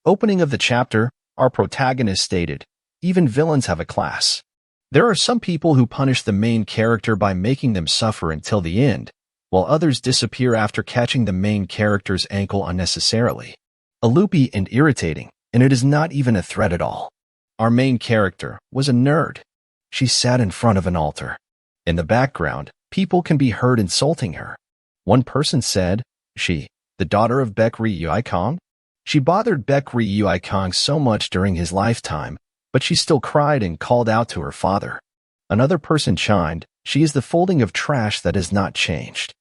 Opening of the chapter, our protagonist stated, "Even villains have a class. There are some people who punish the main character by making them suffer until the end, while others disappear after catching the main character's ankle unnecessarily. A loopy and irritating, and it is not even a threat at all. Our main character was a nerd. She sat in front of an altar. In the background, people can be heard insulting her. One person said, she, the daughter of Baekri Yuikong? She bothered Baekri Yuikong so much during his lifetime, but she still cried and called out to her father. Another person chimed, she is the folding of trash that has not changed.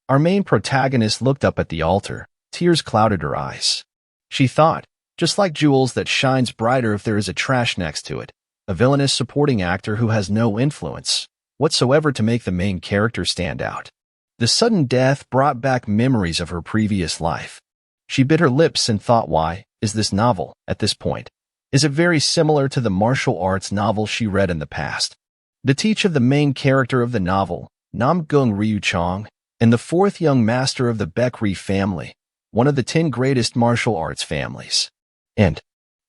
Our main protagonist looked up at the altar. Tears clouded her eyes. She thought, just like jewels that shines brighter if there is a trash next to it, a villainous supporting actor who has no influence whatsoever to make the main character stand out. The sudden death brought back memories of her previous life. She bit her lips and thought, why is this novel, at this point? Is it very similar to the martial arts novel she read in the past? The teach of the main character of the novel, Namgung Ryu Chong, and the fourth young master of the Baekri family, one of the 10 greatest martial arts families. And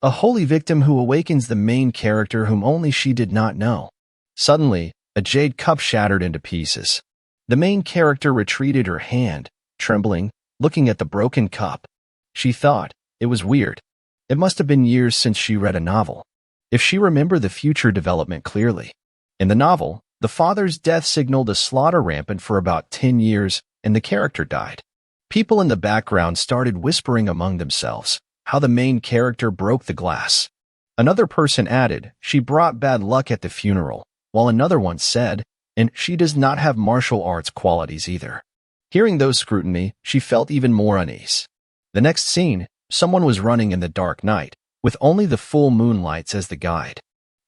a holy victim who awakens the main character whom only she did not know. Suddenly, a jade cup shattered into pieces. The main character retreated her hand, trembling, looking at the broken cup. She thought, it was weird. It must have been years since she read a novel. If she remembered the future development clearly. In the novel, the father's death signaled a slaughter rampant for about 10 years, and the character died. People in the background started whispering among themselves how the main character broke the glass. Another person added, she brought bad luck at the funeral, while another one said, and she does not have martial arts qualities either. Hearing those scrutiny, she felt even more unease. The next scene, someone was running in the dark night, with only the full moonlights as the guide.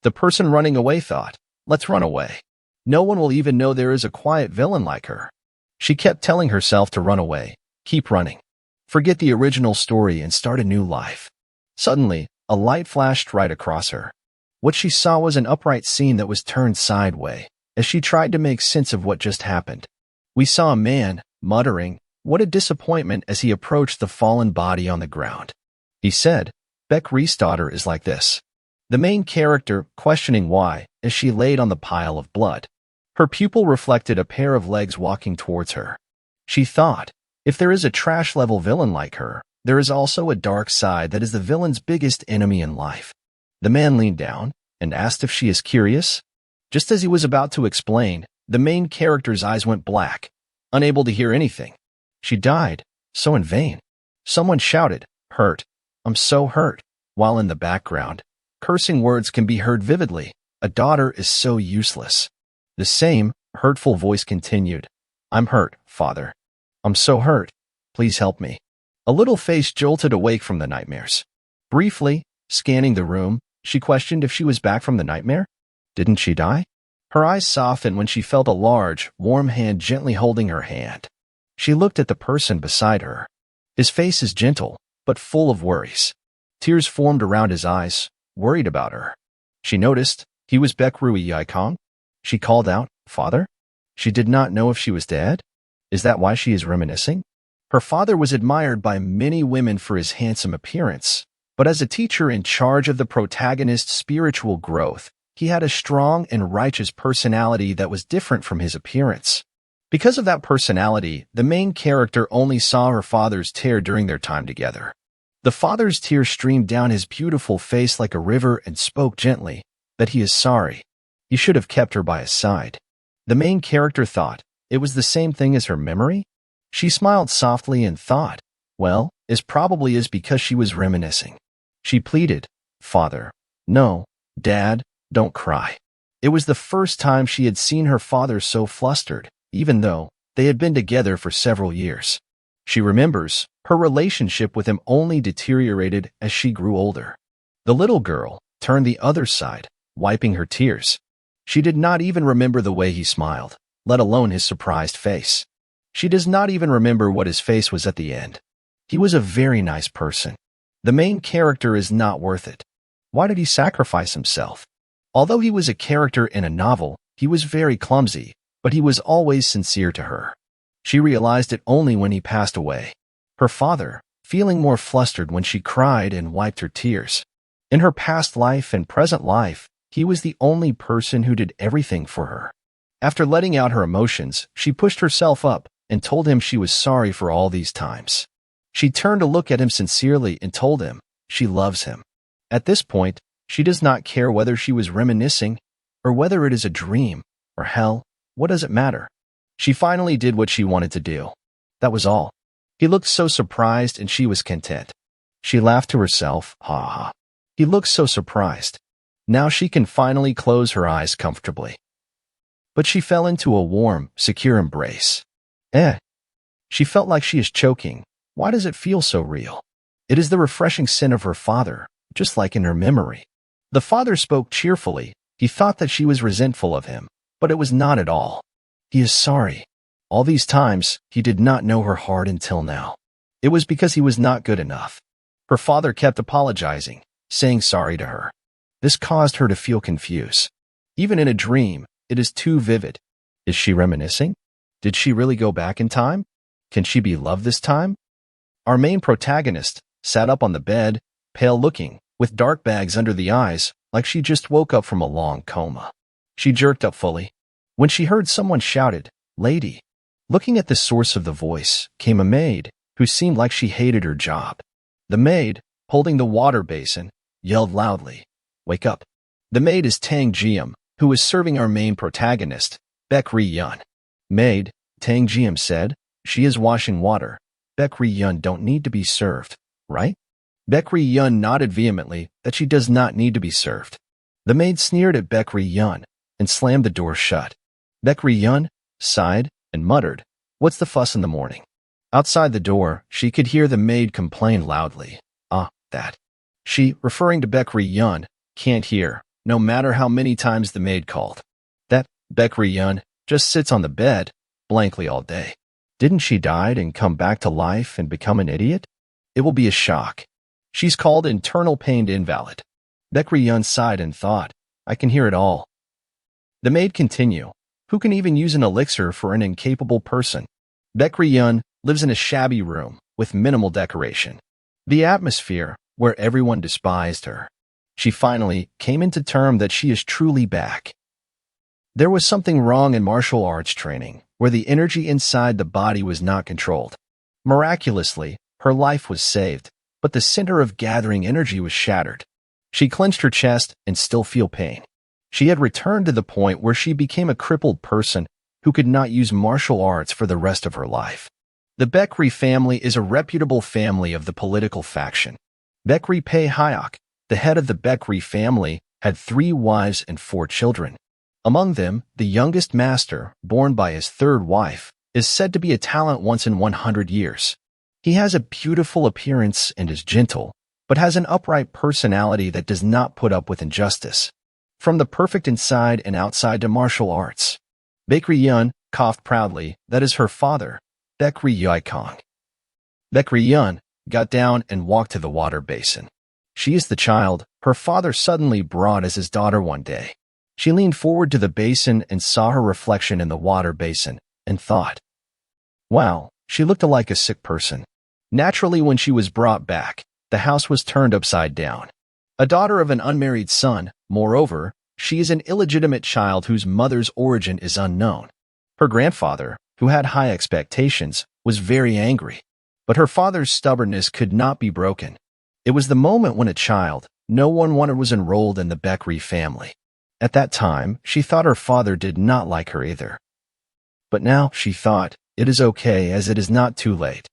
The person running away thought, let's run away. No one will even know there is a quiet villain like her. She kept telling herself to run away, keep running. Forget the original story and start a new life. Suddenly, a light flashed right across her. What she saw was an upright scene that was turned sideways, as she tried to make sense of what just happened. We saw a man, muttering, what a disappointment as he approached the fallen body on the ground. He said, Baekri's daughter is like this. The main character, questioning why, as she laid on the pile of blood. Her pupil reflected a pair of legs walking towards her. She thought, if there is a trash-level villain like her, there is also a dark side that is the villain's biggest enemy in life. The man leaned down and asked if she is curious. Just as he was about to explain, the main character's eyes went black, unable to hear anything. She died, so in vain. Someone shouted, hurt. I'm so hurt. While in the background, cursing words can be heard vividly. A daughter is so useless. The same, hurtful voice continued. I'm hurt, father. I'm so hurt. Please help me. A little face jolted awake from the nightmares. Briefly, scanning the room, she questioned if she was back from the nightmare. Didn't she die? Her eyes softened when she felt a large, warm hand gently holding her hand. She looked at the person beside her. His face is gentle, but full of worries. Tears formed around his eyes, worried about her. She noticed he was Baekri Yuikong. She called out, Father? She did not know if she was dead. Is that why she is reminiscing? Her father was admired by many women for his handsome appearance, but as a teacher in charge of the protagonist's spiritual growth, he had a strong and righteous personality that was different from his appearance. Because of that personality, the main character only saw her father's tear during their time together. The father's tears streamed down his beautiful face like a river and spoke gently that he is sorry. He should have kept her by his side. The main character thought it was the same thing as her memory. She smiled softly and thought, well, it probably is because she was reminiscing. She pleaded, Father, no, Dad, don't cry. It was the first time she had seen her father so flustered, even though they had been together for several years. She remembers her relationship with him only deteriorated as she grew older. The little girl turned the other side, wiping her tears. She did not even remember the way he smiled, let alone his surprised face. She does not even remember what his face was at the end. He was a very nice person. The main character is not worth it. Why did he sacrifice himself? Although he was a character in a novel, he was very clumsy, but he was always sincere to her. She realized it only when he passed away. Her father, feeling more flustered when she cried and wiped her tears. In her past life and present life, he was the only person who did everything for her. After letting out her emotions, she pushed herself up and told him she was sorry for all these times. She turned to look at him sincerely and told him she loves him. At this point, she does not care whether she was reminiscing or whether it is a dream or hell. What does it matter? She finally did what she wanted to do. That was all. He looked so surprised and she was content. She laughed to herself, ha ha. He looked so surprised. Now she can finally close her eyes comfortably. But she fell into a warm, secure embrace. She felt like she is choking. Why does it feel so real? It is the refreshing scent of her father, just like in her memory. The father spoke cheerfully. He thought that she was resentful of him, but it was not at all. He is sorry. All these times, he did not know her heart until now. It was because he was not good enough. Her father kept apologizing, saying sorry to her. This caused her to feel confused. Even in a dream, it is too vivid. Is she reminiscing? Did she really go back in time? Can she be loved this time? Our main protagonist sat up on the bed, pale-looking, with dark bags under the eyes, like she just woke up from a long coma. She jerked up fully. When she heard someone shouted, "Lady!" Looking at the source of the voice came a maid, who seemed like she hated her job. The maid, holding the water basin, yelled loudly, "Wake up!" The maid is Tang Jiam, who is serving our main protagonist, Baek Ri-yun. Maid, Tang Jiam said, "She is washing water. Baek Ri-yun don't need to be served, right?" Baek Ri-yun nodded vehemently that she does not need to be served. The maid sneered at Baek Ri-yun and slammed the door shut. Baek Ri-yun sighed and muttered, "What's the fuss in the morning?" Outside the door, she could hear the maid complain loudly. That. She, referring to Baek Ri-yun, can't hear, no matter how many times the maid called. That Baek Ri-yun just sits on the bed, blankly all day. Didn't she die and come back to life and become an idiot? It will be a shock. She's called internal pained invalid. Baek Ri-yun sighed and thought, I can hear it all. The maid continued, who can even use an elixir for an incapable person? Baek Ri-yun lives in a shabby room with minimal decoration. The atmosphere where everyone despised her. She finally came into term that she is truly back. There was something wrong in martial arts training, where the energy inside the body was not controlled. Miraculously, her life was saved, but the center of gathering energy was shattered. She clenched her chest and still feel pain. She had returned to the point where she became a crippled person who could not use martial arts for the rest of her life. The Baek Ri family is a reputable family of the political faction. Baek Ri Pei Hyok, the head of the Baek Ri family, had 3 wives and 4 children. Among them, the youngest master, born by his 3rd wife, is said to be a talent once in 100 years. He has a beautiful appearance and is gentle, but has an upright personality that does not put up with injustice. From the perfect inside and outside to martial arts. Baek Ri-yun coughed proudly. That is her father, Baek Ri-yikong. Baek Ri-yun got down and walked to the water basin. She is the child her father suddenly brought as his daughter one day. She leaned forward to the basin and saw her reflection in the water basin and thought, wow, she looked like a sick person. Naturally, when she was brought back, the house was turned upside down. A daughter of an unmarried son, moreover, she is an illegitimate child whose mother's origin is unknown. Her grandfather, who had high expectations, was very angry. But her father's stubbornness could not be broken. It was the moment when a child, no one was enrolled in the Baek Ri family. At that time, she thought her father did not like her either. But now, she thought, it is okay as it is not too late.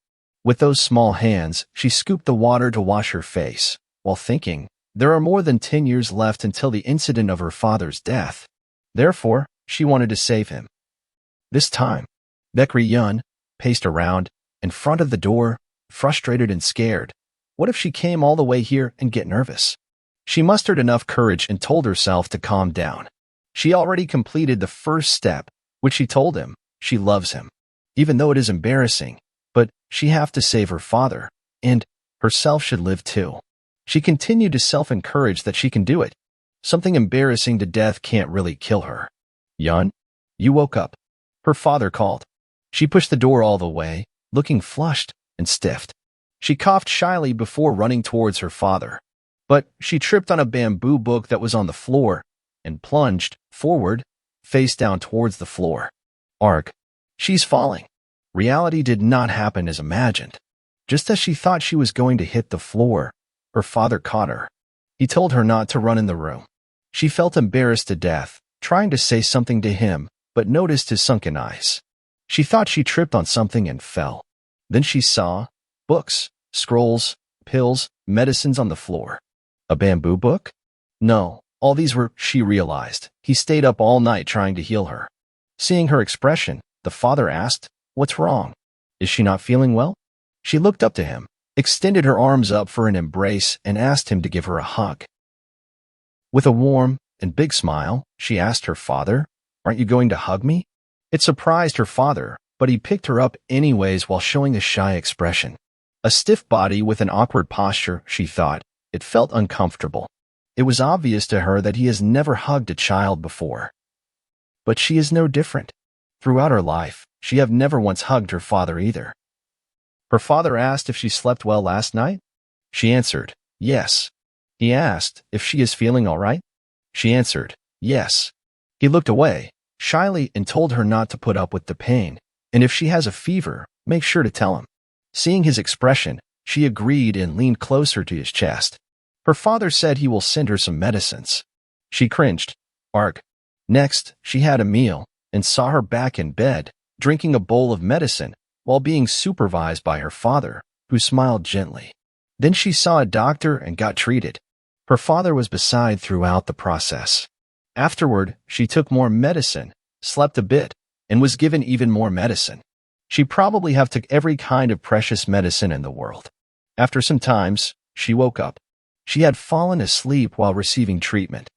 With those small hands, she scooped the water to wash her face, while thinking, there are more than 10 years left until the incident of her father's death. Therefore, she wanted to save him. This time, Baek Ri-yun paced around, in front of the door, frustrated and scared. What if she came all the way here and get nervous? She mustered enough courage and told herself to calm down. She already completed the first step, which she told him, she loves him. Even though it is embarrassing, but she have to save her father, and herself should live too. She continued to self-encourage that she can do it. Something embarrassing to death can't really kill her. Yun, you woke up. Her father called. She pushed the door all the way, looking flushed and stiff. She coughed shyly before running towards her father. But she tripped on a bamboo book that was on the floor and plunged forward, face down towards the floor. Arg. She's falling. Reality did not happen as imagined. Just as she thought she was going to hit the floor, her father caught her. He told her not to run in the room. She felt embarrassed to death, trying to say something to him, but noticed his sunken eyes. She thought she tripped on something and fell. Then she saw books, scrolls, pills, medicines on the floor. A bamboo book? No, all these were, she realized. He stayed up all night trying to heal her. Seeing her expression, the father asked, "What's wrong? Is she not feeling well?" She looked up to him, extended her arms up for an embrace, and asked him to give her a hug. With a warm and big smile, she asked her father, "Aren't you going to hug me?" It surprised her father, but he picked her up anyways while showing a shy expression. A stiff body with an awkward posture, she thought. It felt uncomfortable. It was obvious to her that he has never hugged a child before. But she is no different. Throughout her life, she had never once hugged her father either. Her father asked if she slept well last night. She answered, yes. He asked if she is feeling all right. She answered, yes. He looked away, shyly, and told her not to put up with the pain, and if she has a fever, make sure to tell him. Seeing his expression, she agreed and leaned closer to his chest. Her father said he will send her some medicines. She cringed. Arg. Next, she had a meal and saw her back in bed, drinking a bowl of medicine while being supervised by her father, who smiled gently. Then she saw a doctor and got treated. Her father was beside throughout the process. Afterward, she took more medicine, slept a bit, and was given even more medicine. She probably have took every kind of precious medicine in the world. After some times, she woke up. She had fallen asleep while receiving treatment.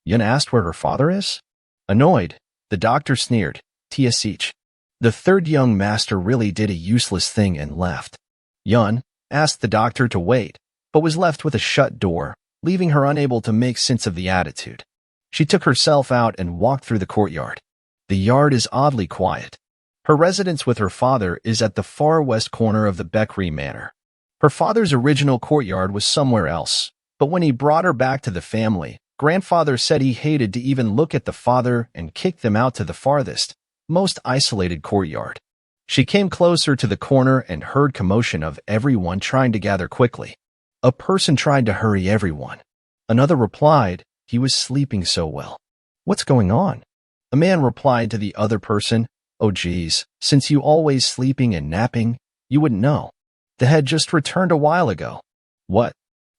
Yun asked where her father is. Annoyed, the doctor sneered, "Tsh." The third young master really did a useless thing and left. Yun asked the doctor to wait, but was left with a shut door, leaving her unable to make sense of the attitude. She took herself out and walked through the courtyard. The yard is oddly quiet. Her residence with her father is at the far west corner of the Beckery Manor. Her father's original courtyard was somewhere else, but when he brought her back to the family, grandfather said he hated to even look at the father and kicked them out to the farthest, most isolated courtyard. She came closer to the corner and heard commotion of everyone trying to gather quickly. A person tried to hurry everyone. Another replied, he was sleeping so well. What's going on? A man replied to the other person, oh geez, since you always sleeping and napping, you wouldn't know. The head just returned a while ago. What?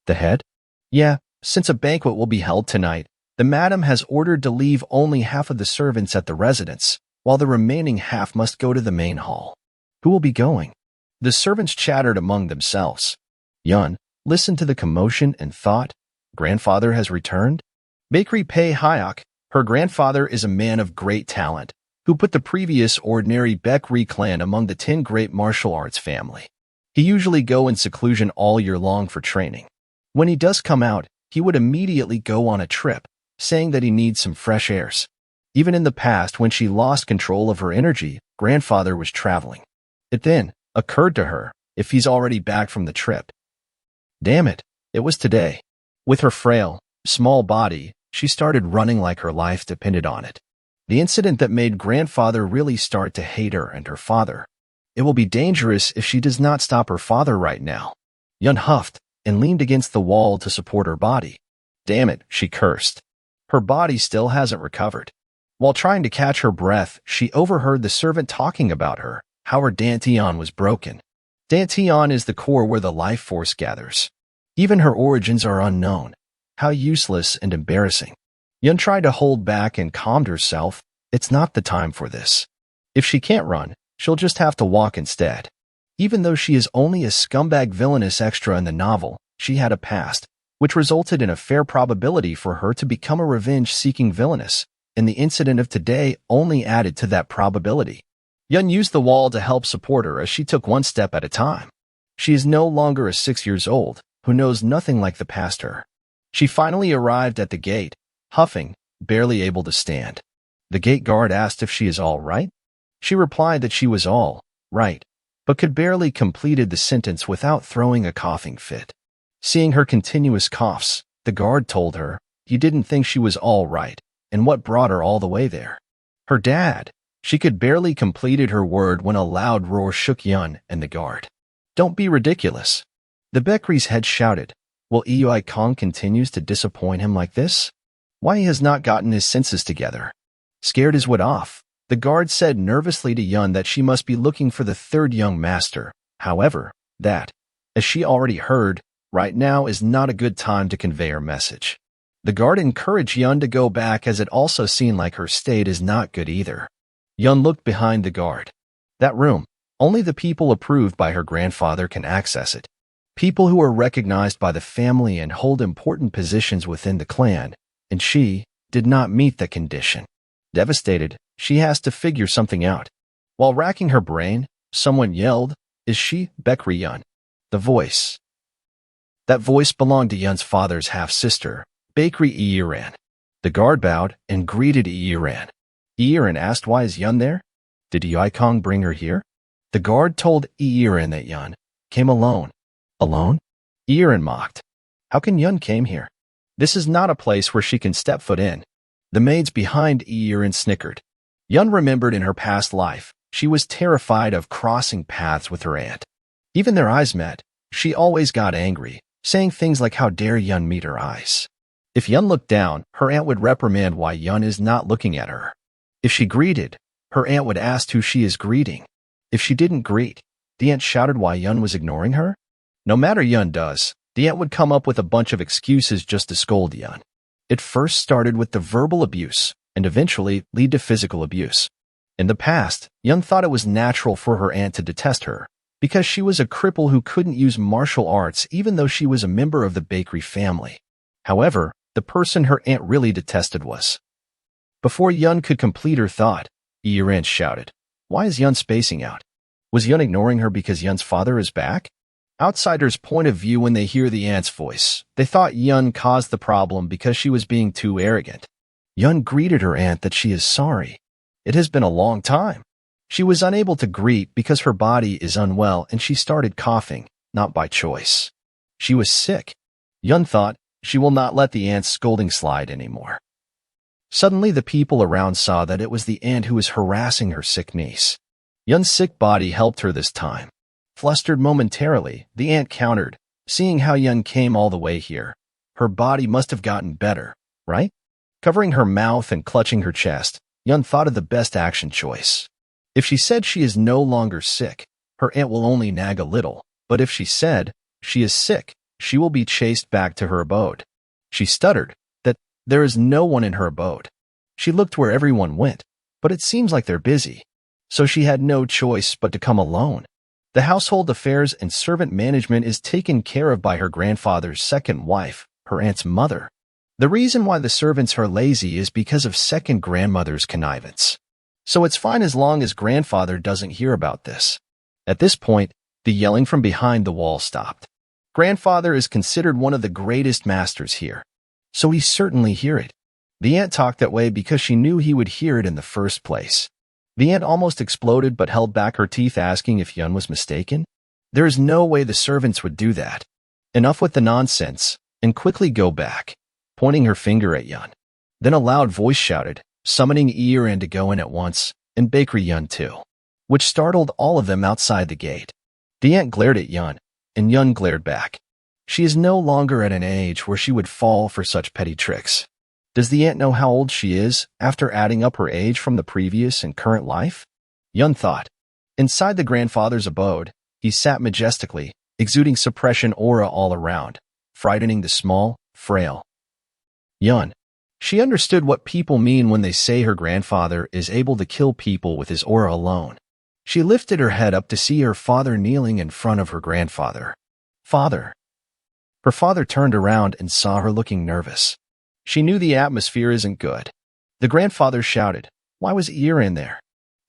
The head? Yeah, since a banquet will be held tonight, the madam has ordered to leave only half of the servants at the residence, while the remaining half must go to the main hall. Who will be going? The servants chattered among themselves. Yun listened to the commotion and thought, grandfather has returned? Bakery Pei Hyok, her grandfather is a man of great talent, who put the previous ordinary Beckery clan among the 10 great martial arts family. He usually go in seclusion all year long for training. When he does come out, he would immediately go on a trip, saying that he needs some fresh airs. Even in the past, when she lost control of her energy, grandfather was traveling. It then occurred to her, if he's already back from the trip. Damn it, it was today. With her frail, small body, she started running like her life depended on it. The incident that made grandfather really start to hate her and her father. It will be dangerous if she does not stop her father right now. Yun huffed and leaned against the wall to support her body. Damn it, she cursed. Her body still hasn't recovered. While trying to catch her breath, she overheard the servant talking about her, how her dantian was broken. Dantian is the core where the life force gathers. Even her origins are unknown. How useless and embarrassing. Yun tried to hold back and calmed herself. It's not the time for this. If she can't run, she'll just have to walk instead. Even though she is only a scumbag villainous extra in the novel, she had a past, which resulted in a fair probability for her to become a revenge-seeking villainess, and the incident of today only added to that probability. Yun used the wall to help support her as she took one step at a time. She is no longer a 6 years old, who knows nothing like the past her. She finally arrived at the gate, huffing, barely able to stand. The gate guard asked if she is all right. She replied that she was all right, but could barely completed the sentence without throwing a coughing fit. Seeing her continuous coughs, the guard told her he didn't think she was all right, and what brought her all the way there. Her dad. She could barely completed her word when a loud roar shook Yun and the guard. Don't be ridiculous. The bakery's head shouted, while Yui Kong continues to disappoint him like this? Why he has not gotten his senses together? Scared his wit off, the guard said nervously to Yun that she must be looking for the third young master. However, that, as she already heard, right now is not a good time to convey her message. The guard encouraged Yun to go back as it also seemed like her state is not good either. Yun looked behind the guard. That room, only the people approved by her grandfather can access it. People who are recognized by the family and hold important positions within the clan, and she did not meet the condition. Devastated, she has to figure something out. While racking her brain, someone yelled, "Is she Bakery Yun?" The voice. That voice belonged to Yun's father's half-sister, Bakery Erin. The guard bowed and greeted Erin. Erin asked, "Why is Yun there? Did Yui Kong bring her here?" The guard told Erin that Yun came alone. Alone? Erin mocked. How can Yun came here? This is not a place where she can step foot in. The maids behind Erin snickered. Yun remembered in her past life, she was terrified of crossing paths with her aunt. Even their eyes met, she always got angry, saying things like how dare Yun meet her eyes. If Yun looked down, her aunt would reprimand why Yun is not looking at her. If she greeted, her aunt would ask who she is greeting. If she didn't greet, the aunt shouted why Yun was ignoring her. No matter Yun does, the aunt would come up with a bunch of excuses just to scold Yun. It first started with the verbal abuse, and eventually lead to physical abuse. In the past, Yun thought it was natural for her aunt to detest her, because she was a cripple who couldn't use martial arts even though she was a member of the bakery family. However, the person her aunt really detested was. Before Yun could complete her thought, Erin shouted, "Why is Yun spacing out? Was Yun ignoring her because Yun's father is back?" Outsiders' point of view when they hear the aunt's voice, they thought Yun caused the problem because she was being too arrogant. Yun greeted her aunt that she is sorry. It has been a long time. She was unable to greet because her body is unwell and she started coughing, not by choice. She was sick. Yun thought she will not let the aunt's scolding slide anymore. Suddenly the people around saw that it was the aunt who was harassing her sick niece. Yun's sick body helped her this time. Flustered momentarily, the aunt countered, seeing how Yun came all the way here. Her body must have gotten better, right? Covering her mouth and clutching her chest, Yun thought of the best action choice. If she said she is no longer sick, her aunt will only nag a little, but if she said she is sick, she will be chased back to her abode. She stuttered that there is no one in her abode. She looked where everyone went, but it seems like they're busy. So she had no choice but to come alone. The household affairs and servant management is taken care of by her grandfather's second wife, her aunt's mother. The reason why the servants are lazy is because of second grandmother's connivance. So it's fine as long as grandfather doesn't hear about this. At this point, the yelling from behind the wall stopped. Grandfather is considered one of the greatest masters here, so he certainly hear it. The aunt talked that way because she knew he would hear it in the first place. The aunt almost exploded but held back her teeth asking if Yun was mistaken. There is no way the servants would do that. Enough with the nonsense, and quickly go back, pointing her finger at Yun. Then a loud voice shouted, summoning Erin to go in at once, and Bakery Yun too, which startled all of them outside the gate. The aunt glared at Yun, and Yun glared back. She is no longer at an age where she would fall for such petty tricks. Does the aunt know how old she is after adding up her age from the previous and current life? Yun thought. Inside the grandfather's abode, he sat majestically, exuding suppression aura all around, frightening the small, frail Yun. She understood what people mean when they say her grandfather is able to kill people with his aura alone. She lifted her head up to see her father kneeling in front of her grandfather. Father. Her father turned around and saw her looking nervous. She knew the atmosphere isn't good. The grandfather shouted, "Why was Erin there?"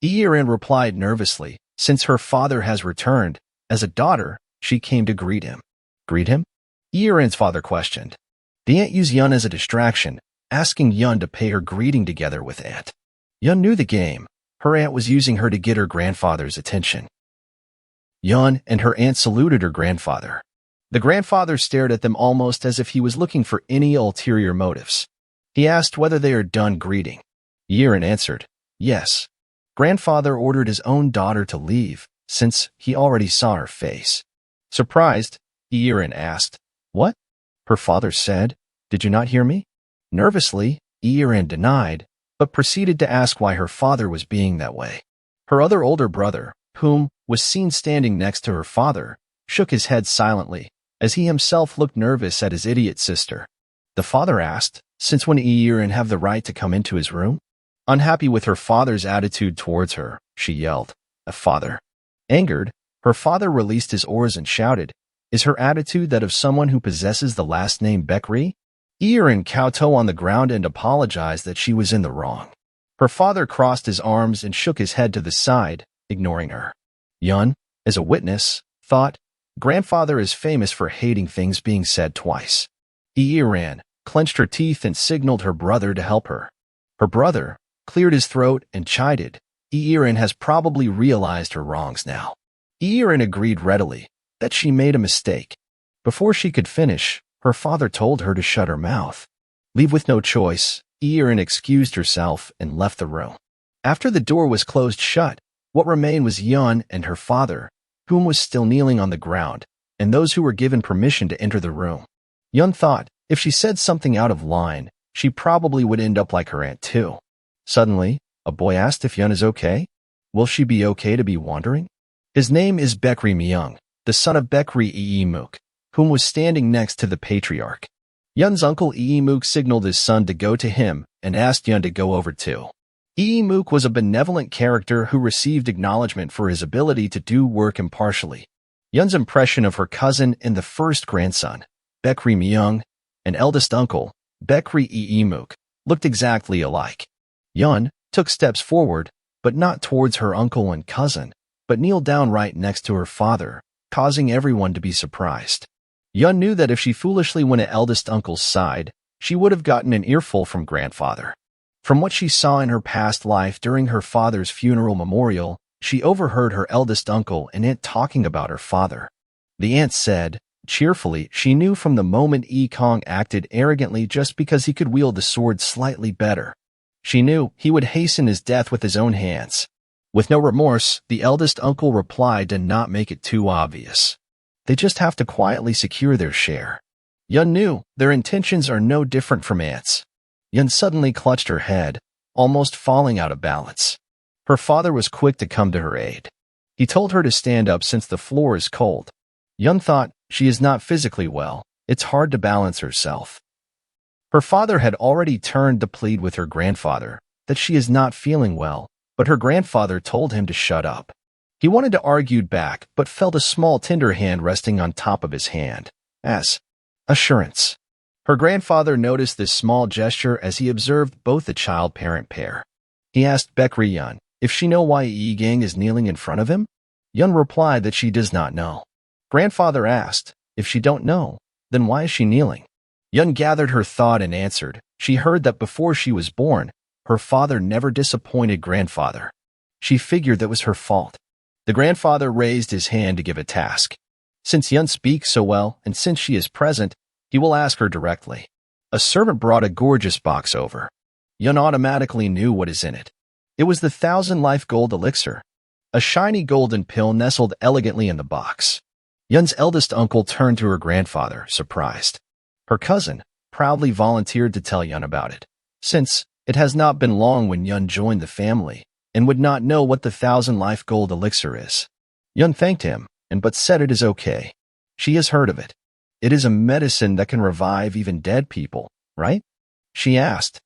Erin replied nervously, since her father has returned. As a daughter, she came to greet him. Greet him? Erin's father questioned. The aunt used Yun as a distraction, asking Yun to pay her greeting together with aunt. Yun knew the game. Her aunt was using her to get her grandfather's attention. Yun and her aunt saluted her grandfather. The grandfather stared at them almost as if he was looking for any ulterior motives. He asked whether they are done greeting. Erin answered, yes. Grandfather ordered his own daughter to leave, since he already saw her face. Surprised, Erin asked, what? Her father said, did you not hear me? Nervously, Erin denied, but proceeded to ask why her father was being that way. Her other older brother, whom was seen standing next to her father, shook his head silently, as he himself looked nervous at his idiot sister. The father asked, since when Erin have the right to come into his room? Unhappy with her father's attitude towards her, she yelled, father. Angered, her father released his oars and shouted, is her attitude that of someone who possesses the last name Bekri? Erin kowtowed on the ground and apologized that she was in the wrong. Her father crossed his arms and shook his head to the side, ignoring her. Yun, as a witness, thought, grandfather is famous for hating things being said twice. Erin clenched her teeth and signaled her brother to help her. Her brother cleared his throat and chided, Erin has probably realized her wrongs now. Erin agreed readily that she made a mistake. Before she could finish, her father told her to shut her mouth. Leave with no choice, Erin excused herself and left the room. After the door was closed shut, what remained was Yun and her father, whom was still kneeling on the ground, and those who were given permission to enter the room. Yun thought, if she said something out of line, she probably would end up like her aunt too. Suddenly, a boy asked if Yun is okay. Will she be okay to be wandering? His name is Bekri Myung, the son of Bekri Eemuk, whom was standing next to the patriarch. Yun's uncle Eemuk signaled his son to go to him and asked Yun to go over too. Eemuk was a benevolent character who received acknowledgement for his ability to do work impartially. Yun's impression of her cousin and the first grandson, Bekri Myung, and eldest uncle, Bekri Eemuk, looked exactly alike. Yun took steps forward, but not towards her uncle and cousin, but kneeled down right next to her father, causing everyone to be surprised. Yun knew that if she foolishly went at eldest uncle's side, she would have gotten an earful from grandfather. From what she saw in her past life during her father's funeral memorial, she overheard her eldest uncle and aunt talking about her father. The aunt said, cheerfully, she knew from the moment Kong acted arrogantly just because he could wield the sword slightly better. She knew he would hasten his death with his own hands. With no remorse, the eldest uncle replied to not make it too obvious. They just have to quietly secure their share. Yun knew their intentions are no different from ants. Yun suddenly clutched her head, almost falling out of balance. Her father was quick to come to her aid. He told her to stand up since the floor is cold. Yun thought, she is not physically well. It's hard to balance herself. Her father had already turned to plead with her grandfather that she is not feeling well, but her grandfather told him to shut up. He wanted to argue back, but felt a small tender hand resting on top of his hand, as assurance. Her grandfather noticed this small gesture as he observed both the child-parent pair. He asked Bekri Yun if she know why Gang is kneeling in front of him. Yun replied that she does not know. Grandfather asked, if she don't know, then why is she kneeling? Yun gathered her thought and answered, she heard that before she was born, her father never disappointed grandfather. She figured that was her fault. The grandfather raised his hand to give a task. Since Yun speaks so well, and since she is present, he will ask her directly. A servant brought a gorgeous box over. Yun automatically knew what is in it. It was the 1,000-life gold elixir. A shiny golden pill nestled elegantly in the box. Yun's eldest uncle turned to her grandfather, surprised. Her cousin proudly volunteered to tell Yun about it, since it has not been long when Yun joined the family and would not know what the 1,000-life gold elixir is. Yun thanked him, but said it is okay. She has heard of it. It is a medicine that can revive even dead people, right? She asked.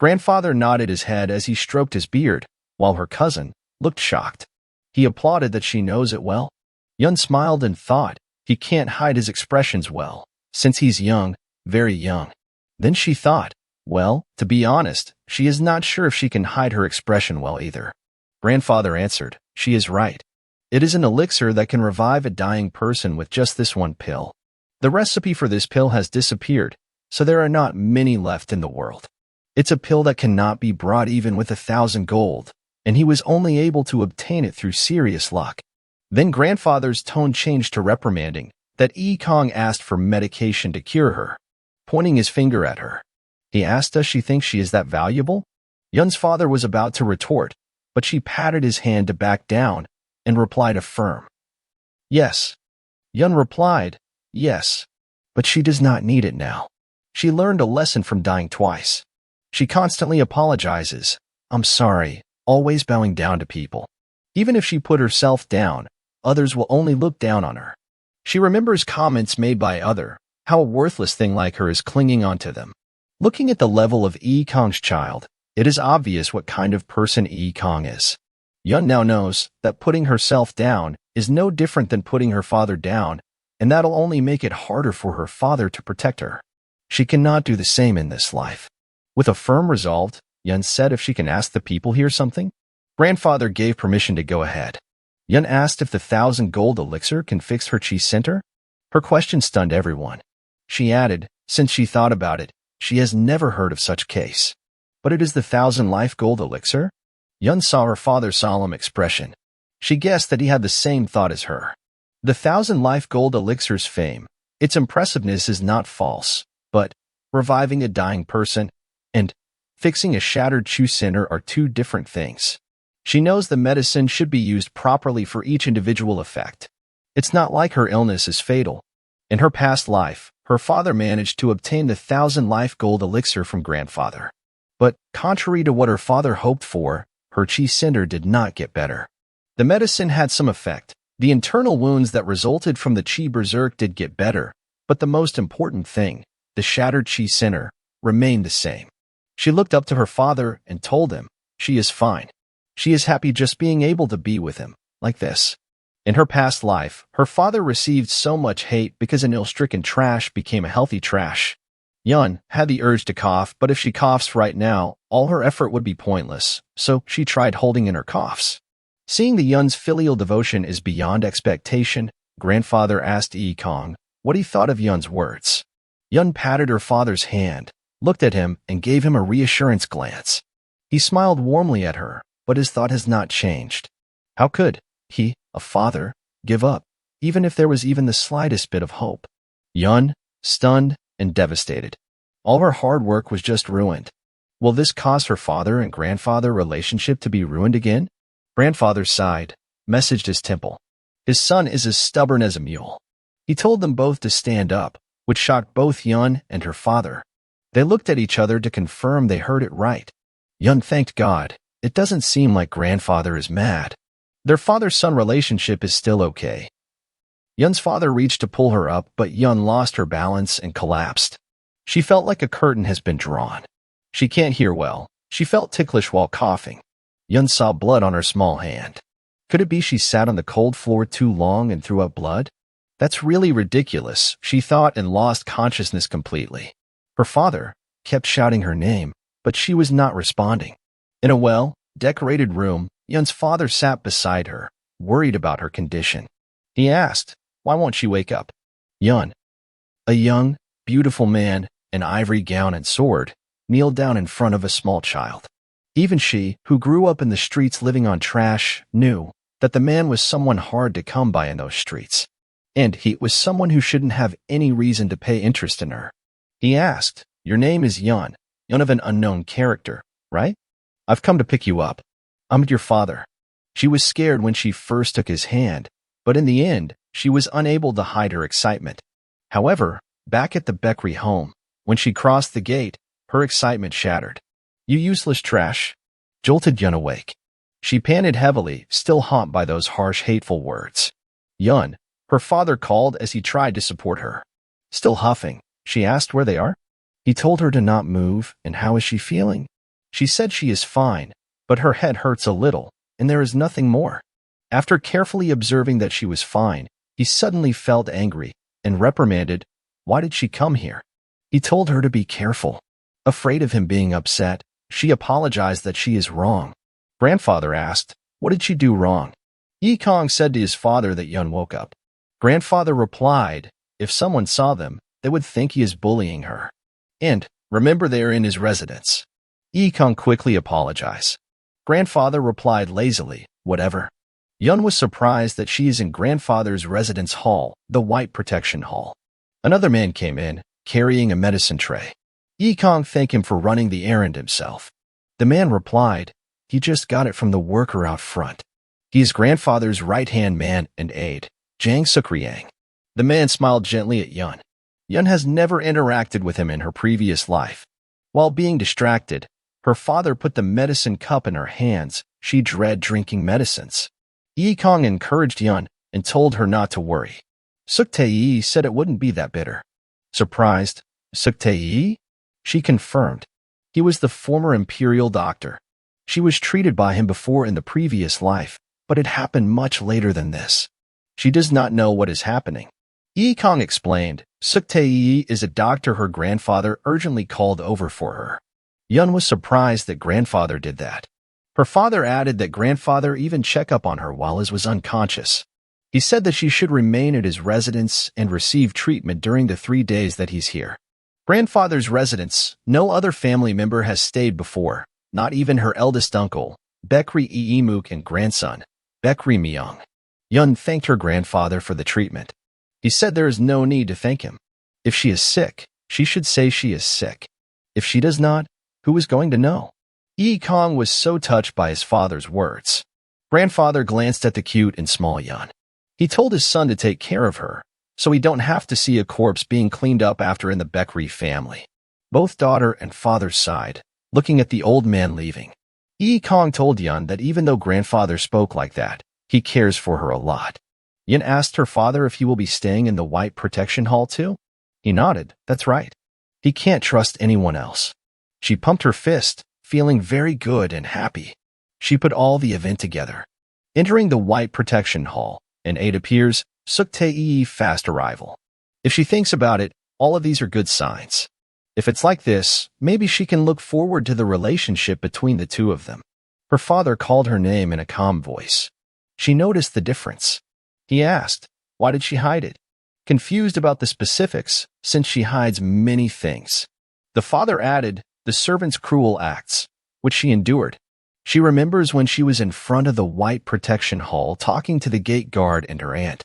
Grandfather nodded his head as he stroked his beard, while her cousin looked shocked. He applauded that she knows it well. Yun smiled and thought, he can't hide his expressions well, since he's young, very young. Then she thought, well, to be honest, she is not sure if she can hide her expression well either. Grandfather answered, she is right. It is an elixir that can revive a dying person with just this one pill. The recipe for this pill has disappeared, so there are not many left in the world. It's a pill that cannot be brought even with 1,000 gold, and he was only able to obtain it through serious luck. Then grandfather's tone changed to reprimanding that Kong asked for medication to cure her, pointing his finger at her. He asked, does she think she is that valuable? Yun's father was about to retort, but she patted his hand to back down and replied a firm yes. Yun replied, yes, but she does not need it now. She learned a lesson from dying twice. She constantly apologizes. I'm sorry, always bowing down to people. Even if she put herself down, others will only look down on her. She remembers comments made by others, how a worthless thing like her is clinging onto them. Looking at the level of Kong's child, it is obvious what kind of person Kong is. Yun now knows that putting herself down is no different than putting her father down, and that'll only make it harder for her father to protect her. She cannot do the same in this life. With a firm resolve, Yun said if she can ask the people here something. Grandfather gave permission to go ahead. Yun asked if the 1,000 gold elixir can fix her chi center. Her question stunned everyone. She added, since she thought about it, she has never heard of such case. But it is the 1,000 life gold elixir? Yun saw her father's solemn expression. She guessed that he had the same thought as her. The 1,000 life gold elixir's fame, its impressiveness is not false, but reviving a dying person and fixing a shattered chi center are two different things. She knows the medicine should be used properly for each individual effect. It's not like her illness is fatal. In her past life, her father managed to obtain the 1,000 life gold elixir from grandfather. But, contrary to what her father hoped for, her chi center did not get better. The medicine had some effect. The internal wounds that resulted from the chi berserk did get better, but the most important thing, the shattered chi center, remained the same. She looked up to her father and told him, she is fine. She is happy just being able to be with him, like this. In her past life, her father received so much hate because an ill-stricken trash became a healthy trash. Yun had the urge to cough, but if she coughs right now, all her effort would be pointless, so she tried holding in her coughs. Seeing the Yun's filial devotion is beyond expectation, grandfather asked Kong what he thought of Yun's words. Yun patted her father's hand, looked at him, and gave him a reassurance glance. He smiled warmly at her, but his thought has not changed. How could he, a father, give up, even if there was even the slightest bit of hope? Yun, stunned and devastated. All her hard work was just ruined. Will this cause her father and grandfather relationship to be ruined again? Grandfather sighed, messaged his temple. His son is as stubborn as a mule. He told them both to stand up, which shocked both Yun and her father. They looked at each other to confirm they heard it right. Yun thanked God. It doesn't seem like grandfather is mad. Their father-son relationship is still okay. Yun's father reached to pull her up, but Yun lost her balance and collapsed. She felt like a curtain has been drawn. She can't hear well. She felt ticklish while coughing. Yun saw blood on her small hand. Could it be she sat on the cold floor too long and threw up blood? That's really ridiculous, she thought, and lost consciousness completely. Her father kept shouting her name, but she was not responding. In a well-decorated room, Yun's father sat beside her, worried about her condition. He asked, why won't she wake up? Yun, a young, beautiful man, in ivory gown and sword, kneeled down in front of a small child. Even she, who grew up in the streets living on trash, knew that the man was someone hard to come by in those streets. And he was someone who shouldn't have any reason to pay interest in her. He asked, your name is Yun of an unknown character, right? I've come to pick you up. I'm your father. She was scared when she first took his hand, but in the end, she was unable to hide her excitement. However, back at the bakery home, when she crossed the gate, her excitement shattered. You useless trash, jolted Yun awake. She panted heavily, still haunted by those harsh, hateful words. Yun, her father called as he tried to support her. Still huffing, she asked where they are. He told her to not move, and how is she feeling? She said she is fine, but her head hurts a little, and there is nothing more. After carefully observing that she was fine, he suddenly felt angry and reprimanded. Why did she come here? He told her to be careful. Afraid of him being upset, she apologized that she is wrong. Grandfather asked, what did she do wrong? Kong said to his father that Yun woke up. Grandfather replied, if someone saw them, they would think he is bullying her. And, remember they are in his residence. Kong quickly apologized. Grandfather replied lazily, whatever. Yun was surprised that she is in grandfather's residence hall, the White Protection Hall. Another man came in, carrying a medicine tray. Yikong thanked him for running the errand himself. The man replied, "He just got it from the worker out front. He is grandfather's right-hand man and aide, Jang Sukriang." The man smiled gently at Yun. Yun has never interacted with him in her previous life. While being distracted, her father put the medicine cup in her hands. She dreaded drinking medicines. Yikong encouraged Yun and told her not to worry. Suk Tae said it wouldn't be that bitter. Surprised, "Suk Tae?" She confirmed. He was the former imperial doctor. She was treated by him before in the previous life, but it happened much later than this. She does not know what is happening. Yikong explained, Suk Tae is a doctor her grandfather urgently called over for her. Yun was surprised that grandfather did that. Her father added that grandfather even checked up on her while he was unconscious. He said that she should remain at his residence and receive treatment during the 3 days that he's here. Grandfather's residence, no other family member has stayed before, not even her eldest uncle, Bekri Iimuk, and grandson, Bekri Myung. Yun thanked her grandfather for the treatment. He said there is no need to thank him. If she is sick, she should say she is sick. If she does not, who is going to know? Yikong was so touched by his father's words. Grandfather glanced at the cute and small Yun. He told his son to take care of her, so he don't have to see a corpse being cleaned up after in the Bekri family. Both daughter and father sighed, looking at the old man leaving. Yikong told Yun that even though grandfather spoke like that, he cares for her a lot. Yun asked her father if he will be staying in the White Protection Hall too. He nodded, that's right. He can't trust anyone else. She pumped her fist, feeling very good and happy. She put all the event together. Entering the White Protection Hall, an aide appears, Suk Tae fast arrival. If she thinks about it, all of these are good signs. If it's like this, maybe she can look forward to the relationship between the two of them. Her father called her name in a calm voice. She noticed the difference. He asked, why did she hide it? Confused about the specifics, since she hides many things. The father added, the servant's cruel acts, which she endured. She remembers when she was in front of the White Protection Hall talking to the gate guard and her aunt.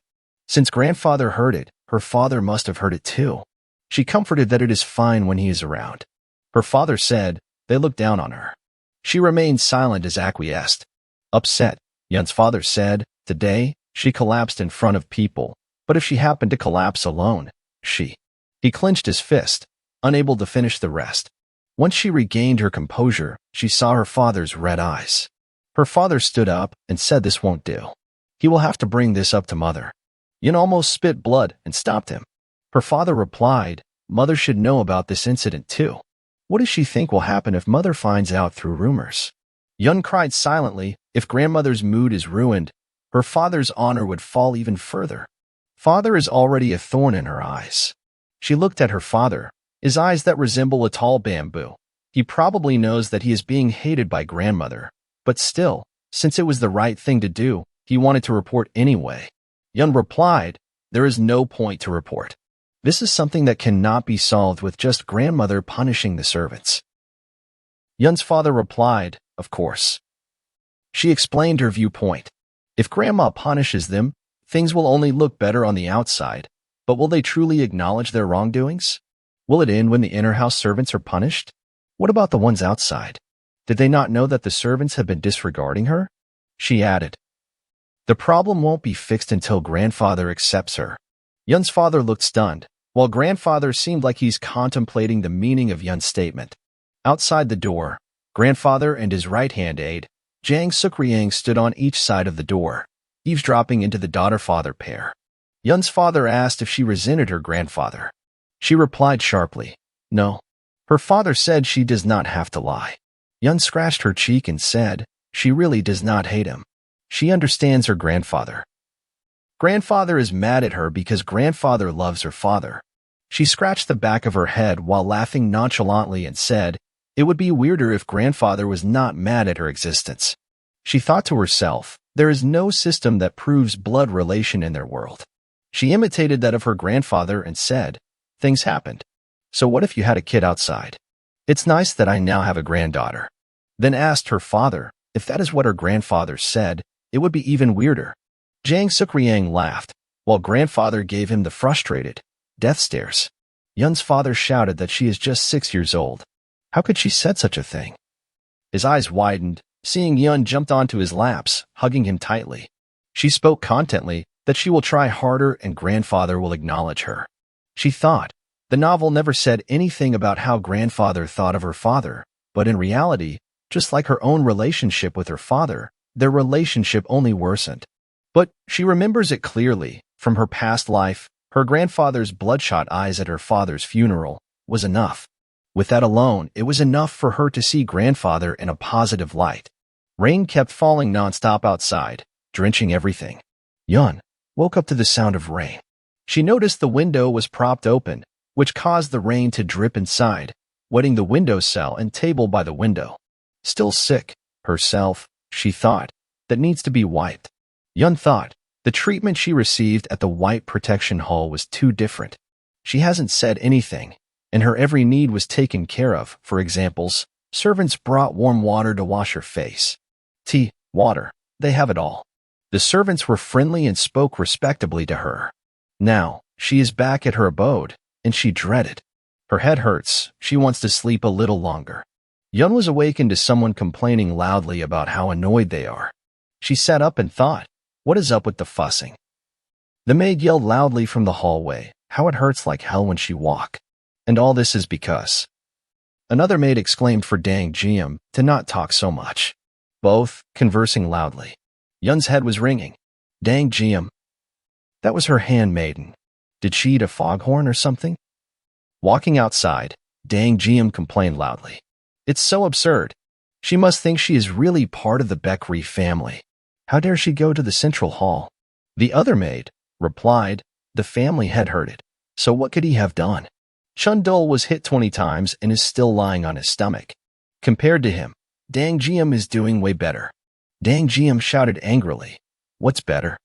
Since grandfather heard it, her father must have heard it too. She comforted that it is fine when he is around. Her father said, they look down on her. She remained silent as acquiesced. Upset, Yun's father said, today, she collapsed in front of people, but if she happened to collapse alone, He clenched his fist, unable to finish the rest. Once she regained her composure, she saw her father's red eyes. Her father stood up and said this won't do. He will have to bring this up to mother. Yun almost spit blood and stopped him. Her father replied, mother should know about this incident too. What does she think will happen if mother finds out through rumors? Yun cried silently. If grandmother's mood is ruined, her father's honor would fall even further. Father is already a thorn in her eyes. She looked at her father, his eyes that resemble a tall bamboo. He probably knows that he is being hated by grandmother, but still, since it was the right thing to do, he wanted to report anyway. Yun replied, there is no point to report. This is something that cannot be solved with just grandmother punishing the servants. Yun's father replied, of course. She explained her viewpoint. If grandma punishes them, things will only look better on the outside, but will they truly acknowledge their wrongdoings? Will it end when the inner house servants are punished? What about the ones outside? Did they not know that the servants have been disregarding her? She added, the problem won't be fixed until grandfather accepts her. Yun's father looked stunned, while grandfather seemed like he's contemplating the meaning of Yun's statement. Outside the door, grandfather and his right-hand aide, Jang Sukriang, stood on each side of the door, eavesdropping into the daughter-father pair. Yun's father asked if she resented her grandfather. She replied sharply, no. Her father said she does not have to lie. Yun scratched her cheek and said, she really does not hate him. She understands her grandfather. Grandfather is mad at her because grandfather loves her father. She scratched the back of her head while laughing nonchalantly and said, it would be weirder if grandfather was not mad at her existence. She thought to herself, there is no system that proves blood relation in their world. She imitated that of her grandfather and said, things happened. So what if you had a kid outside? It's nice that I now have a granddaughter. Then asked her father if that is what her grandfather said. it would be even weirder. Jiang Sukriang laughed, while grandfather gave him the frustrated death stares. Yun's father shouted that she is just 6 years old. How could she said such a thing? His eyes widened, seeing Yun jumped onto his laps, hugging him tightly. She spoke contently that she will try harder and grandfather will acknowledge her. She thought. The novel never said anything about how grandfather thought of her father, but in reality, just like her own relationship with her father, their relationship only worsened. But she remembers it clearly. From her past life, her grandfather's bloodshot eyes at her father's funeral was enough. With that alone, it was enough for her to see grandfather in a positive light. Rain kept falling nonstop outside, drenching everything. Yun woke up to the sound of rain. She noticed the window was propped open, which caused the rain to drip inside, wetting the windowsill and table by the window. Still sick, herself, she thought, that needs to be wiped. Yun thought, the treatment she received at the white protection hall was too different. She hasn't said anything, and her every need was taken care of. For examples, servants brought warm water to wash her face. Tea, water, they have it all. The servants were friendly and spoke respectably to her. Now, she is back at her abode, and she dreaded. Her head hurts, she wants to sleep a little longer. Yun was awakened to someone complaining loudly about how annoyed they are. She sat up and thought, what is up with the fussing? The maid yelled loudly from the hallway, how it hurts like hell when she walk. And all this is because. Another maid exclaimed for Dang Jiam to not talk so much. Both, conversing loudly. Yun's head was ringing. Dang Jiam. That was her handmaiden. Did she eat a foghorn or something? Walking outside, Dang Jiam complained loudly. It's so absurd. She must think she is really part of the Baekri family. How dare she go to the central hall? The other maid replied, the family had heard it. So what could he have done? Chundul was hit 20 times and is still lying on his stomach. Compared to him, Dang Jiam is doing way better. Dang Jiam shouted angrily. What's better?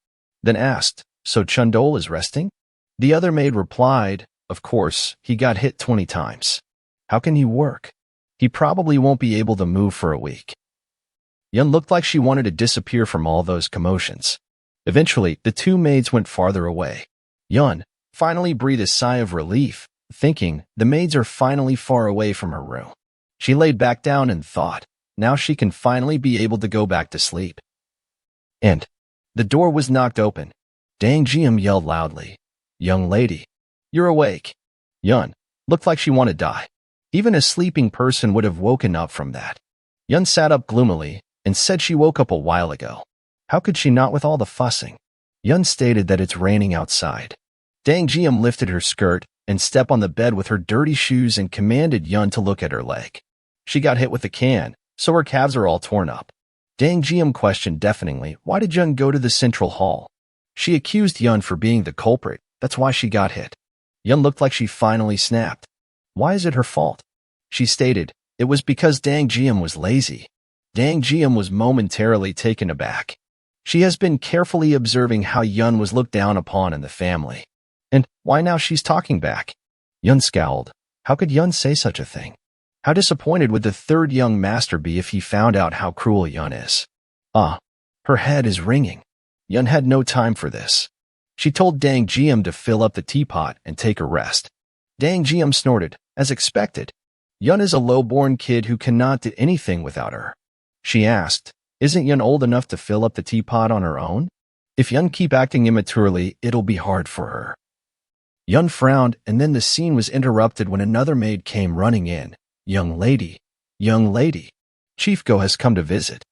Then asked, so Chundul is resting? The other maid replied, of course, he got hit 20 times. How can he work? He probably won't be able to move for a week. Yun looked like she wanted to disappear from all those commotions. Eventually, the two maids went farther away. Yun finally breathed a sigh of relief, thinking the maids are finally far away from her room. She laid back down and thought, now she can finally be able to go back to sleep. And the door was knocked open. Dang Jiam yelled loudly, young lady, you're awake. Yun looked like she wanted to die. Even a sleeping person would have woken up from that. Yun sat up gloomily and said she woke up a while ago. How could she not with all the fussing? Yun stated that it's raining outside. Dang Jiam lifted her skirt and stepped on the bed with her dirty shoes and commanded Yun to look at her leg. She got hit with a can, so her calves are all torn up. Dang Jiam questioned deafeningly, why did Yun go to the central hall? She accused Yun for being the culprit, that's why she got hit. Yun looked like she finally snapped. Why is it her fault? She stated, it was because Dang Jiam was lazy. Dang Jiam was momentarily taken aback. She has been carefully observing how Yun was looked down upon in the family. And why now she's talking back? Yun scowled. How could Yun say such a thing? How disappointed would the third young master be if he found out how cruel Yun is? Her head is ringing. Yun had no time for this. She told Dang Jiam to fill up the teapot and take a rest. Dang Jiam snorted, as expected. Yun is a low-born kid who cannot do anything without her. She asked, isn't Yun old enough to fill up the teapot on her own? If Yun keep acting immaturely, it'll be hard for her. Yun frowned, and then the scene was interrupted when another maid came running in. Young lady, Chief Go has come to visit.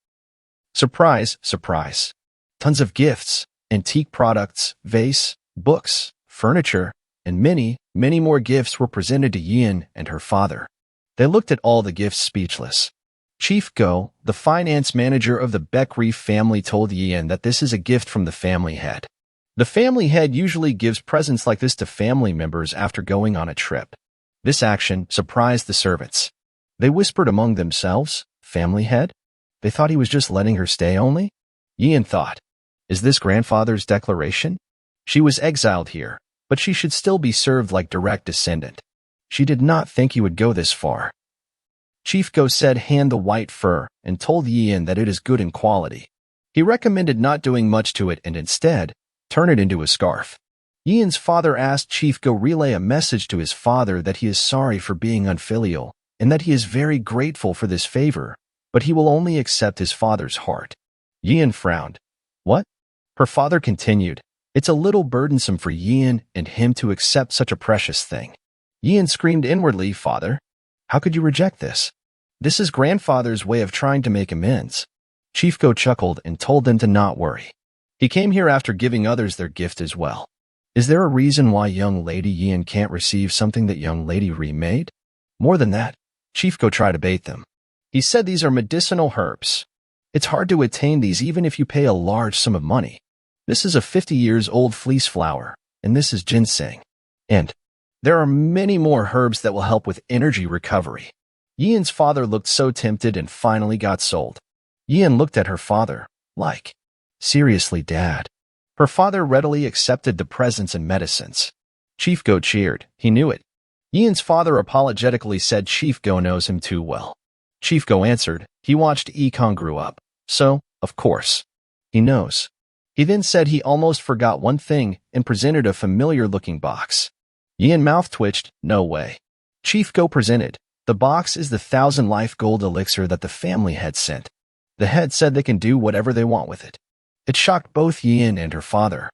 Surprise, surprise. Tons of gifts, antique products, vase, books, furniture, and many, many more gifts were presented to Yin and her father. They looked at all the gifts speechless. Chief Go, the finance manager of the Baekri family, told Yin that this is a gift from the family head. The family head usually gives presents like this to family members after going on a trip. This action surprised the servants. They whispered among themselves, family head? They thought he was just letting her stay only? Yin thought, is this grandfather's declaration? She was exiled here, but she should still be served like direct descendant. She did not think he would go this far. Chief Go said hand the white fur and told Yin that it is good in quality. He recommended not doing much to it and instead turn it into a scarf. Yian's father asked Chief Go relay a message to his father that he is sorry for being unfilial and that he is very grateful for this favor, but he will only accept his father's heart. Yian frowned. What? Her father continued. It's a little burdensome for Yian and him to accept such a precious thing. Yian screamed inwardly, Father, how could you reject this? This is grandfather's way of trying to make amends. Chief Go chuckled and told them to not worry. He came here after giving others their gift as well. Is there a reason why young lady Yian can't receive something that young lady remade? More than that, Chief Go tried to bait them. He said these are medicinal herbs. It's hard to attain these even if you pay a large sum of money. This is a 50-years-old fleece flower, and this is ginseng. And there are many more herbs that will help with energy recovery. Yian's father looked so tempted and finally got sold. Yian looked at her father, like, seriously, Dad. Her father readily accepted the presents and medicines. Chief Go cheered. He knew it. Yian's father apologetically said Chief Go knows him too well. Chief Go answered, he watched Ekong grew up, so, of course, he knows. He then said he almost forgot one thing and presented a familiar-looking box. Yian mouth twitched, no way. Chief Go presented. The box is the 1,000-life gold elixir that the family had sent. The head said they can do whatever they want with it. It shocked both Yian and her father.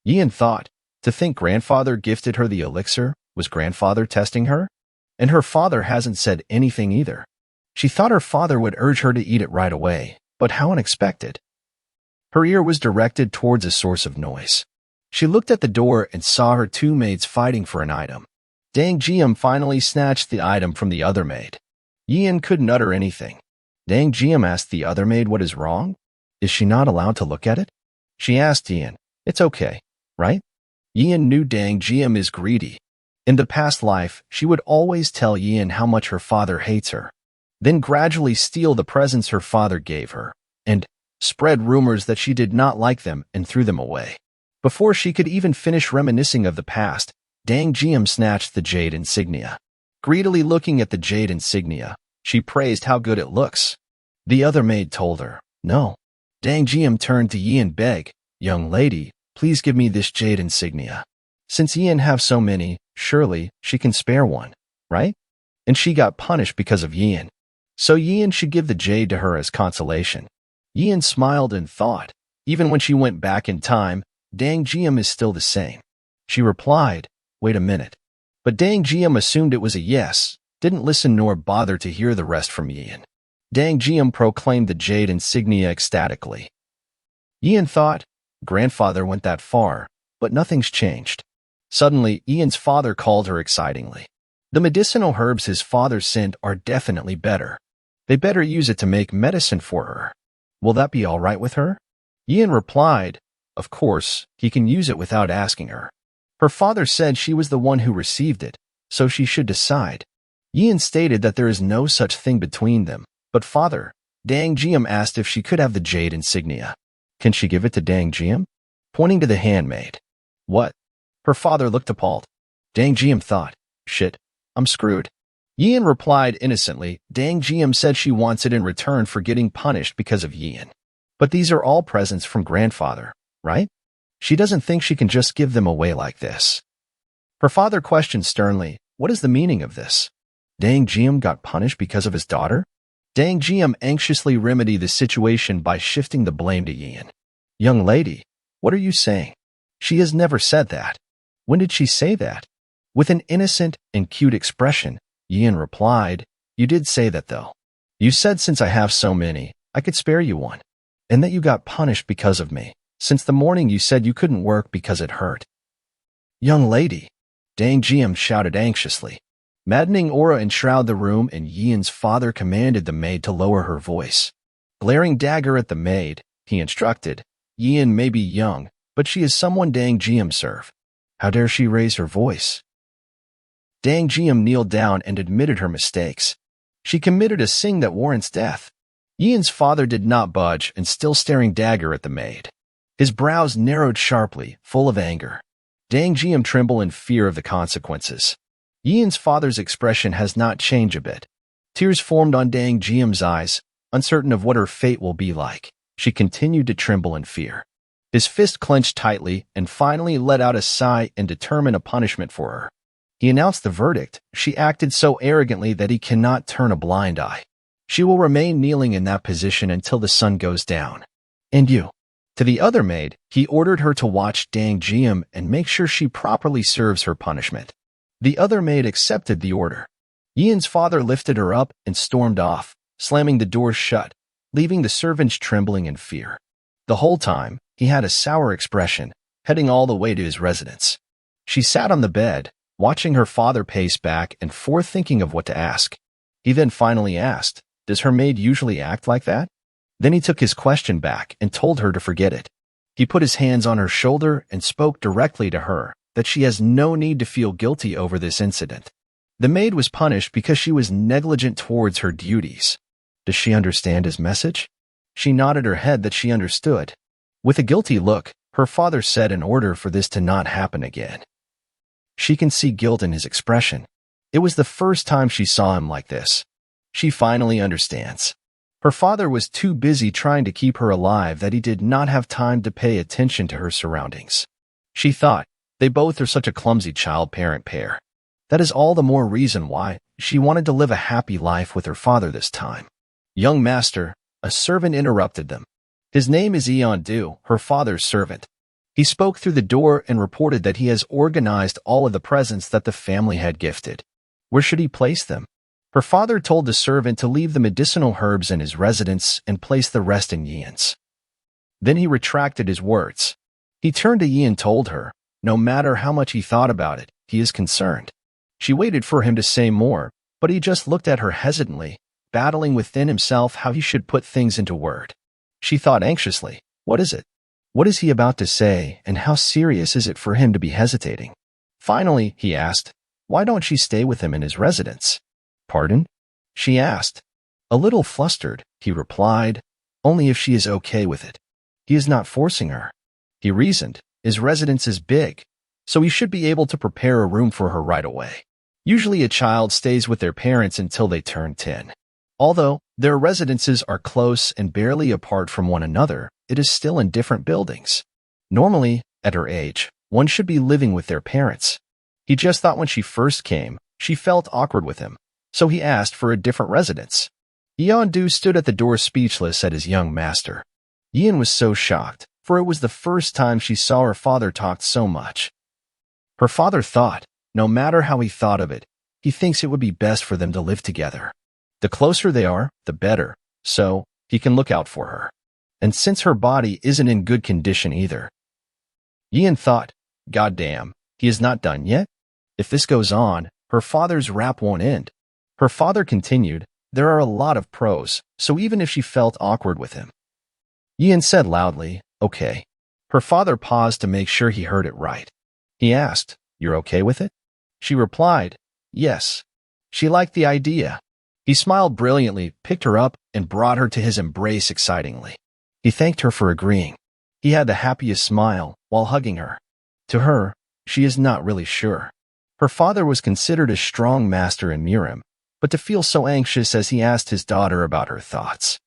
Yian thought, to think grandfather gifted her the elixir, was grandfather testing her? And her father hasn't said anything either. She thought her father would urge her to eat it right away, but how unexpected. Her ear was directed towards a source of noise. She looked at the door and saw her two maids fighting for an item. Dang Jiam finally snatched the item from the other maid. Yian couldn't utter anything. Dang Jiam asked the other maid what is wrong. Is she not allowed to look at it? She asked Yian. It's okay, right? Yian knew Dang Jiam is greedy. In the past life, she would always tell Yian how much her father hates her, then gradually steal the presents her father gave her, and spread rumors that she did not like them and threw them away. Before she could even finish reminiscing of the past, Dang Jiam snatched the Jade Insignia. Greedily looking at the Jade Insignia, she praised how good it looks. The other maid told her, no. Dang Jiam turned to Yian and begged, young lady, please give me this Jade Insignia. Since Yian have so many, surely she can spare one, right? And she got punished because of Yian. So Yian should give the jade to her as consolation. Yian smiled and thought, even when she went back in time, Dang Jiam is still the same. She replied, wait a minute. But Dang Jiam assumed it was a yes, didn't listen nor bother to hear the rest from Yian. Dang Jiam proclaimed the Jade Insignia ecstatically. Yian thought, grandfather went that far, but nothing's changed. Suddenly, Yian's father called her excitingly. The medicinal herbs his father sent are definitely better. They better use it to make medicine for her. Will that be all right with her? Yian replied, of course, he can use it without asking her. Her father said she was the one who received it, so she should decide. Yian stated that there is no such thing between them, but father, Dang Jiam asked if she could have the Jade Insignia. Can she give it to Dang Jiam? Pointing to the handmaid. What? Her father looked appalled. Dang Jiam thought, shit, I'm screwed. Yian replied innocently, Dang Jiam said she wants it in return for getting punished because of Yian. But these are all presents from grandfather, right? She doesn't think she can just give them away like this. Her father questioned sternly, what is the meaning of this? Dang Jiam got punished because of his daughter? Dang Jiam anxiously remedied the situation by shifting the blame to Yian. Young lady, what are you saying? She has never said that. When did she say that? With an innocent and cute expression, Yian replied, you did say that though. You said since I have so many, I could spare you one. And that you got punished because of me. Since the morning you said you couldn't work because it hurt. Young lady, Dang Jiam shouted anxiously. Maddening aura enshrouded the room and Yian's father commanded the maid to lower her voice. Glaring dagger at the maid, he instructed, Yian may be young, but she is someone Dang Jiam serve. How dare she raise her voice? Dang Jiam kneeled down and admitted her mistakes. She committed a sin that warrants death. Yian's father did not budge and still staring dagger at the maid. His brows narrowed sharply, full of anger. Dang Jiam trembled in fear of the consequences. Yian's father's expression has not changed a bit. Tears formed on Dang Jiam's eyes, uncertain of what her fate will be like. She continued to tremble in fear. His fist clenched tightly and finally let out a sigh and determined a punishment for her. He announced the verdict. She acted so arrogantly that he cannot turn a blind eye. She will remain kneeling in that position until the sun goes down. And you. To the other maid, he ordered her to watch Dang Jiam and make sure she properly serves her punishment. The other maid accepted the order. Yian's father lifted her up and stormed off, slamming the door shut, leaving the servants trembling in fear. The whole time, he had a sour expression, heading all the way to his residence. She sat on the bed, watching her father pace back and forth thinking of what to ask. He then finally asked, "Does her maid usually act like that?" Then he took his question back and told her to forget it. He put his hands on her shoulder and spoke directly to her, that she has no need to feel guilty over this incident. The maid was punished because she was negligent towards her duties. Does she understand his message? She nodded her head that she understood. With a guilty look, her father said in order for this to not happen again. She can see guilt in his expression. It was the first time she saw him like this. She finally understands. Her father was too busy trying to keep her alive that he did not have time to pay attention to her surroundings. She thought, they both are such a clumsy child-parent pair. That is all the more reason why she wanted to live a happy life with her father this time. "Young master," a servant interrupted them. His name is Eon-du, her father's servant. He spoke through the door and reported that he has organized all of the presents that the family had gifted. Where should he place them? Her father told the servant to leave the medicinal herbs in his residence and place the rest in Yian's. Then he retracted his words. He turned to Yi and told her, no matter how much he thought about it, he is concerned. She waited for him to say more, but he just looked at her hesitantly, battling within himself how he should put things into word. She thought anxiously, what is it? What is he about to say, and how serious is it for him to be hesitating? Finally, he asked, why don't she stay with him in his residence? Pardon? She asked. A little flustered, he replied, only if she is okay with it. He is not forcing her. He reasoned, his residence is big, so he should be able to prepare a room for her right away. Usually a child stays with their parents until they turn 10. Although their residences are close and barely apart from one another, it is still in different buildings. Normally, at her age, one should be living with their parents. He just thought when she first came, she felt awkward with him, so he asked for a different residence. Eon-du stood at the door speechless at his young master. Yian was so shocked, for it was the first time she saw her father talk so much. Her father thought, no matter how he thought of it, he thinks it would be best for them to live together. The closer they are, the better, so he can look out for her. And since her body isn't in good condition either. Yian thought, goddamn, he is not done yet? If this goes on, her father's rap won't end. Her father continued, there are a lot of pros, so even if she felt awkward with him. Yian said loudly, okay. Her father paused to make sure he heard it right. He asked, you're okay with it? She replied, yes. She liked the idea. He smiled brilliantly, picked her up, and brought her to his embrace excitingly. He thanked her for agreeing. He had the happiest smile while hugging her. To her, she is not really sure. Her father was considered a strong master in Mirim, but to feel so anxious as he asked his daughter about her thoughts.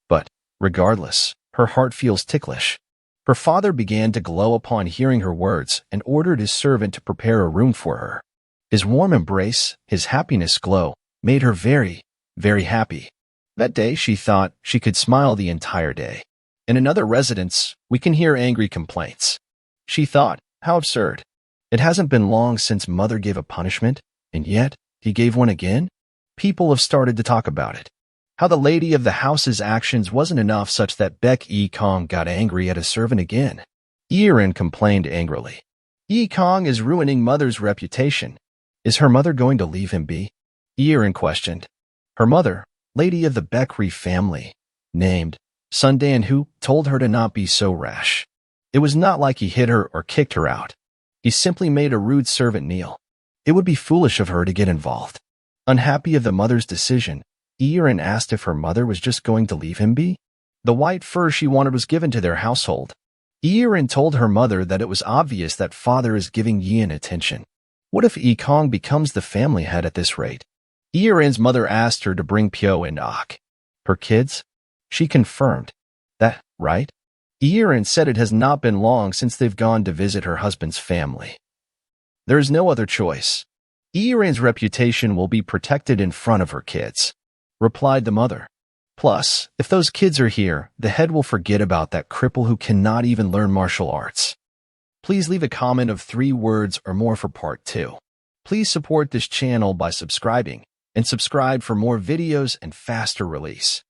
But, regardless, her heart feels ticklish. Her father began to glow upon hearing her words and ordered his servant to prepare a room for her. His warm embrace, his happiness glow, made her very, very happy. That day she thought she could smile the entire day. In another residence, we can hear angry complaints. She thought, how absurd. It hasn't been long since mother gave a punishment, and yet he gave one again? People have started to talk about it. How the lady of the house's actions wasn't enough such that Beck Yi Kong got angry at a servant again. Erin complained angrily. Yi Kong is ruining mother's reputation. Is her mother going to leave him be? Erin questioned. Her mother, lady of the Beckery family, named Sundan, who told her to not be so rash. It was not like he hit her or kicked her out. He simply made a rude servant kneel. It would be foolish of her to get involved. Unhappy of the mother's decision, Erin asked if her mother was just going to leave him be. The white fur she wanted was given to their household. Erin told her mother that it was obvious that father is giving Yian attention. What if Yi Kong becomes the family head at this rate? Erin's mother asked her to bring Pyo and Ok. Her kids? She confirmed. That, right? Erin said it has not been long since they've gone to visit her husband's family. There is no other choice. Erin's reputation will be protected in front of her kids, replied the mother. Plus, if those kids are here, the head will forget about that cripple who cannot even learn martial arts. Please leave a comment of 3 words or more for part 2. Please support this channel by subscribing, and subscribe for more videos and faster release.